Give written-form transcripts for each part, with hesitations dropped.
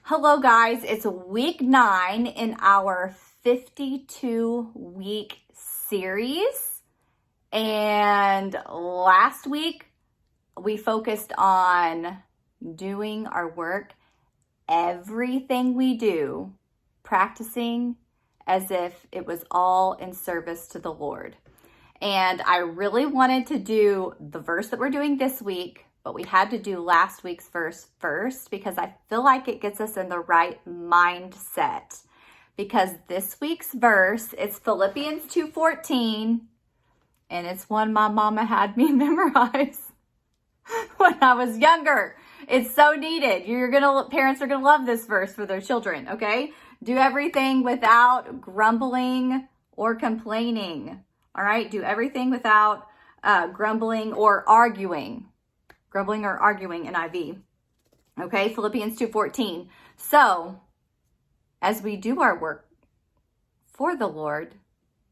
Hello guys, it's week 9 in our 52-week series. And last week we focused on doing our work, everything we do, practicing as if it was all in service to the Lord. And I really wanted to do the verse that we're doing this week, but we had to do last week's verse first because I feel like it gets us in the right mindset. Because this week's verse is Philippians 2:14, and it's one my mama had me memorize when I was younger. It's so needed. Parents are gonna love this verse for their children, okay? Do everything without grumbling or complaining. All right, do everything without grumbling or arguing. Grumbling or arguing, NIV. Okay, Philippians 2:14. So, as we do our work for the Lord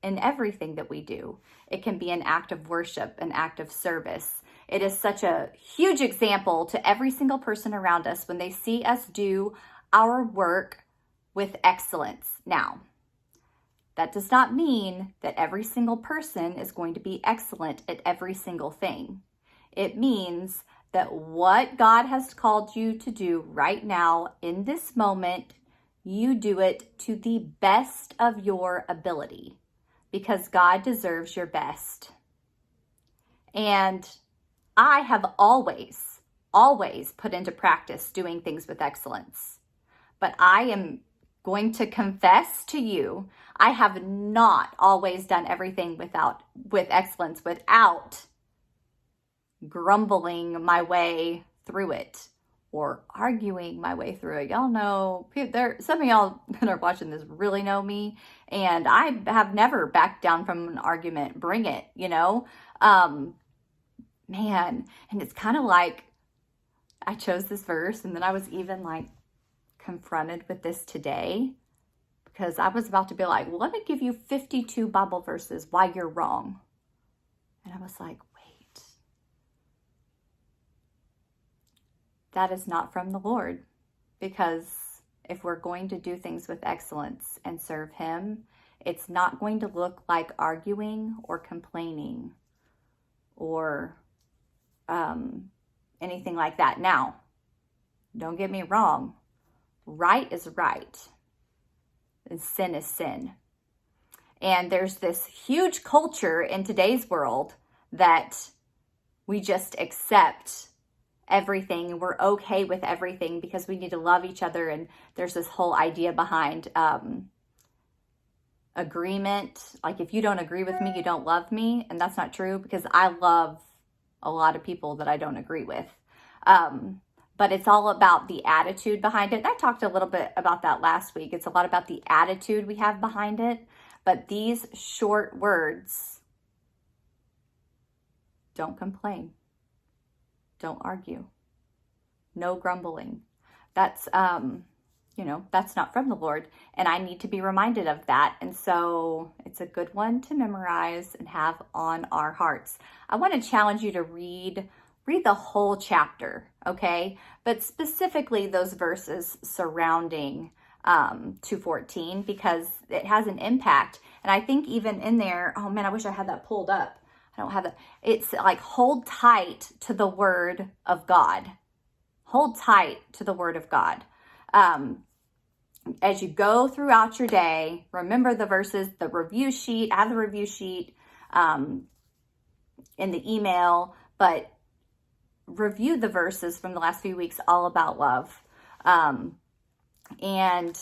in everything that we do, it can be an act of worship, an act of service. It is such a huge example to every single person around us when they see us do our work with excellence. Now, that does not mean that every single person is going to be excellent at every single thing. It means that what God has called you to do right now in this moment, you do it to the best of your ability because God deserves your best. And I have always put into practice doing things with excellence. But I am going to confess to you, I have not always done everything with excellence without grumbling my way through it or arguing my way through it. Y'all know, some of y'all that are watching this really know me, and I have never backed down from an argument. Bring it, man. And it's kind of like I chose this verse, and then I was even like confronted with this today because I was about to be like, well, let me give you 52 Bible verses why you're wrong. And I was like, that is not from the Lord, because if we're going to do things with excellence and serve Him, it's not going to look like arguing or complaining or anything like that. Now, don't get me wrong. Right is right, and sin is sin. And there's this huge culture in today's world that we just accept everything and we're okay with everything because we need to love each other. And there's this whole idea behind agreement. Like, if you don't agree with me, you don't love me. And that's not true, because I love a lot of people that I don't agree with. But it's all about the attitude behind it. And I talked a little bit about that last week. It's a lot about the attitude we have behind it. But these short words: don't complain. Don't argue. No grumbling. That's, that's not from the Lord. And I need to be reminded of that. And so it's a good one to memorize and have on our hearts. I want to challenge you to read the whole chapter, okay? But specifically those verses surrounding 2:14, because it has an impact. And I think even in there, oh man, I wish I had that pulled up. I don't have it. It's like, hold tight to the word of God. Hold tight to the word of God. As you go throughout your day, remember the verses, the review sheet. I have the review sheet in the email, but review the verses from the last few weeks all about love. And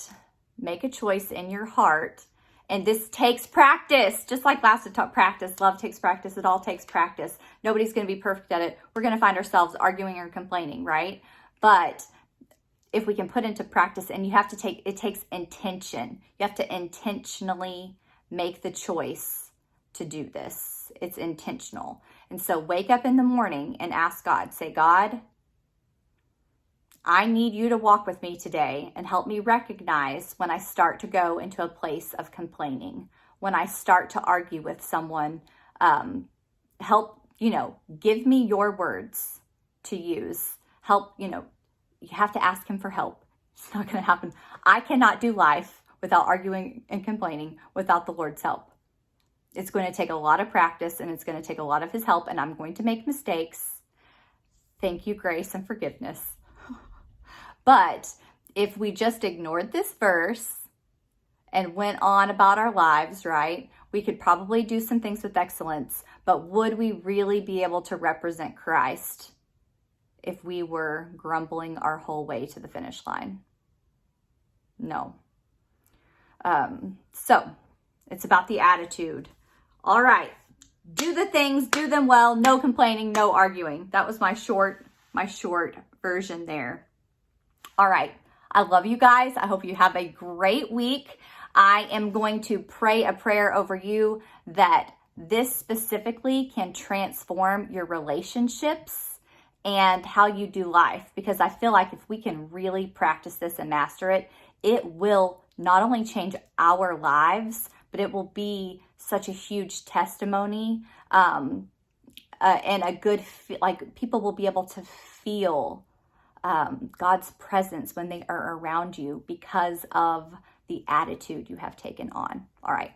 make a choice in your heart. And this takes practice, just like last week taught practice. Love takes practice. It all takes practice. Nobody's going to be perfect at it. We're going to find ourselves arguing or complaining, right? But if we can put into practice, and it takes intention. You have to intentionally make the choice to do this. It's intentional. And so wake up in the morning and ask God, say, God, I need you to walk with me today and help me recognize when I start to go into a place of complaining, when I start to argue with someone. Give me your words to use. Help, you have to ask Him for help. It's not going to happen. I cannot do life without arguing and complaining without the Lord's help. It's going to take a lot of practice, and it's going to take a lot of his help, and I'm going to make mistakes. Thank you, grace and forgiveness. But if we just ignored this verse and went on about our lives, right, we could probably do some things with excellence, but would we really be able to represent Christ if we were grumbling our whole way to the finish line? No. So it's about the attitude. All right. Do the things, do them well, no complaining, no arguing. That was my short version there. All right. I love you guys. I hope you have a great week. I am going to pray a prayer over you that this specifically can transform your relationships and how you do life, because I feel like if we can really practice this and master it, it will not only change our lives, but it will be such a huge testimony and a good, like people will be able to feel God's presence when they are around you because of the attitude you have taken on. All right.